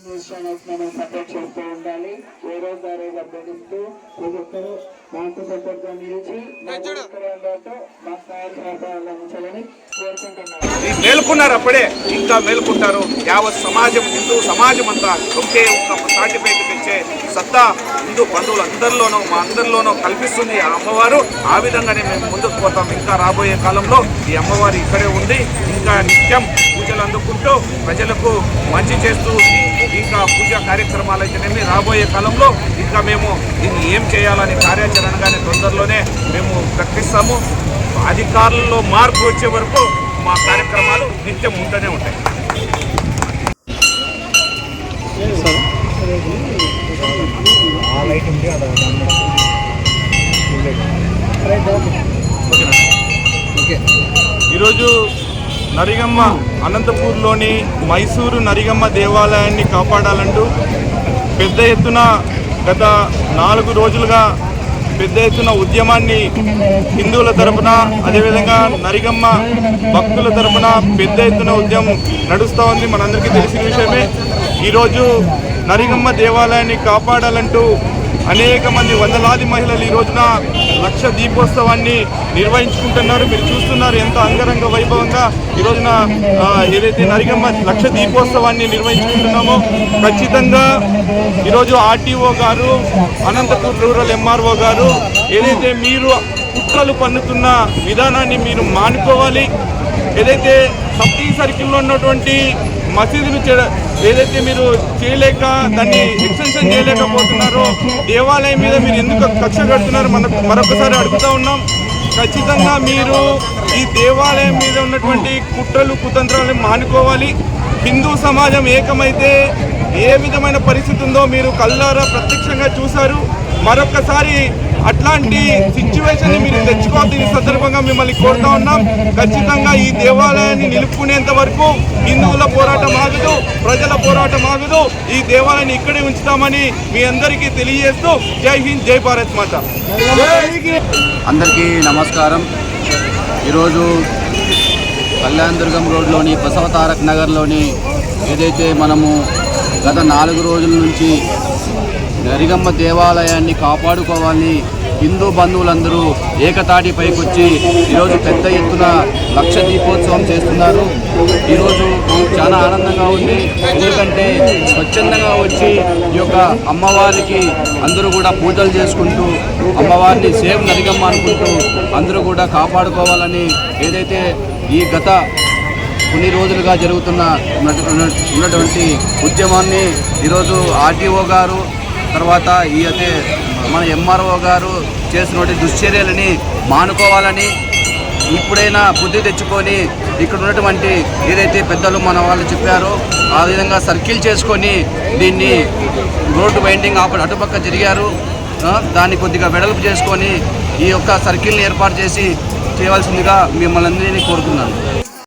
News channels మనం support చేస్తూ ఉండాలి. ఏ రోజు ఆ రోజు అభ్యర్థిస్తూ ప్రతి ఒక్కరూ మాకు సపోర్ట్ గా నిలిచి మాకు సహాయ ఉంచాలని కోరుకుంటున్నాను. మేలుకున్నారు, అప్పుడే ఇంకా మేలుకుంటారు. యావత్ సమాజం, హిందూ సమాజం అంతా ఒకే ఒక్క తాటిపైకి తెచ్చే సత్తా హిందూ బంధువులందరిలోనూ మా అందరిలోనూ కల్పిస్తుంది ఆ అమ్మవారు. ఆ విధంగానే మేము ముందుకు పోతాం. ఇంకా రాబోయే కాలంలో ఈ అమ్మవారు ఇక్కడే ఉంది. ఇంకా నిత్యం పూజలు అందుకుంటూ ప్రజలకు మంచి చేస్తూ ఇంకా పూజా కార్యక్రమాలు అయితేనేమి రాబోయే కాలంలో ఇంకా మేము దీన్ని ఏం చేయాలని కార్యాచరణగానే తొందరలోనే మేము ప్రకటిస్తాము. అధికారుల్లో మార్పు వచ్చే వరకు మా కార్యక్రమాలు నిత్యం ఉంటూనే ఉంటాయి. ఈరోజు నరిగమ్మ అనంతపూర్లోని మైసూరు నరిగమ్మ దేవాలయాన్ని కాపాడాలంటూ పెద్ద ఎత్తున గత 4 రోజులుగా పెద్ద ఎత్తున ఉద్యమాన్ని హిందువుల తరపున అదేవిధంగా నరిగమ్మ భక్తుల తరపున పెద్ద ఎత్తున ఉద్యమం నడుస్తూ ఉంది. మనందరికీ తెలిసిన విషయమే. ఈరోజు నరిగమ్మ దేవాలయాన్ని కాపాడాలంటూ అనేక మంది వందలాది మహిళలు ఈ రోజున లక్ష దీపోత్సవాన్ని నిర్వహించుకుంటున్నారు. మీరు చూస్తున్నారు ఎంత అంగరంగ వైభవంగా ఈ రోజున ఏదైతే నరిగమ్మ లక్ష దీపోత్సవాన్ని నిర్వహించుకుంటున్నామో ఖచ్చితంగా ఈరోజు ఆర్టీఓ గారు, అనంతపూర్ రూరల్ ఎంఆర్ఓ గారు ఏదైతే మీరు కుట్రలు పన్నుతున్న విధానాన్ని మీరు మానుకోవాలి. ఏదైతే సబ్టీ సర్కిల్లో ఉన్నటువంటి మసీదులు ఏదైతే మీరు చేయలేక దాన్ని ఎక్స్టెన్షన్ చేయలేకపోతున్నారో దేవాలయం మీద మీరు ఎందుకు కక్ష కడుతున్నారు మరొకసారి అడుగుతూ ఉన్నాం. ఖచ్చితంగా మీరు ఈ దేవాలయం మీద ఉన్నటువంటి కుట్రలు కుతంత్రాలను మానుకోవాలి. హిందూ సమాజం ఏకమైతే ఏ విధమైన పరిస్థితి ఉందో మీరు కళ్ళారా ప్రత్యక్షంగా చూశారు. మరొకసారి అట్లాంటి సిచ్యువేషన్ మీరు తెచ్చుకోవద్దు. ఈ సందర్భంగా మిమ్మల్ని కోరుతా ఉన్నాం. ఖచ్చితంగా ఈ దేవాలయాన్ని నిలుపుకునేంత వరకు హిందువుల పోరాటం ఆగదు, ప్రజల పోరాటం ఆగదు. ఈ దేవాలయాన్ని ఇక్కడే ఉంచుతామని మీ అందరికీ తెలియజేస్తూ జై హింద్, జై భారత్ మాత. అందరికీ నమస్కారం. ఈరోజు కళ్యాణదుర్గం రోడ్లోని బసవతారక్ నగర్లోని ఏదైతే మనము గత 4 రోజుల నుంచి నరిగమ్మ దేవాలయాన్ని కాపాడుకోవాలని హిందూ బంధువులందరూ ఏకతాటి పైకొచ్చి ఈరోజు పెద్ద ఎత్తున లక్ష దీపోత్సవం చేస్తున్నారు. ఈరోజు చాలా ఆనందంగా ఉంది. ఎందుకంటే స్వచ్ఛందంగా వచ్చి ఈ యొక్క అమ్మవారికి అందరూ కూడా పూజలు చేసుకుంటూ అమ్మవారిని సేమ్ నరిగమ్మ అనుకుంటూ అందరూ కూడా కాపాడుకోవాలని ఏదైతే ఈ గత కొన్ని రోజులుగా ఉన్నటువంటి ఉద్యమాన్ని ఈరోజు ఆర్టీఓ గారు తర్వాత ఈ అయితే మన ఎంఆర్ఓ గారు చేసినటువంటి దుశ్చర్యలని మానుకోవాలని ఇప్పుడైనా బుద్ధి తెచ్చుకొని ఇక్కడ ఉన్నటువంటి ఏదైతే పెద్దలు మన వాళ్ళు చెప్పారో ఆ విధంగా సర్కిల్ చేసుకొని దీన్ని రోడ్డు వైండింగ్ అటుపక్క జరిగారు. దాన్ని కొద్దిగా వెడల్పు చేసుకొని ఈ యొక్క సర్కిల్ని ఏర్పాటు చేసి చేయవలసిందిగా మిమ్మల్ని అందరినీ కోరుతున్నాను.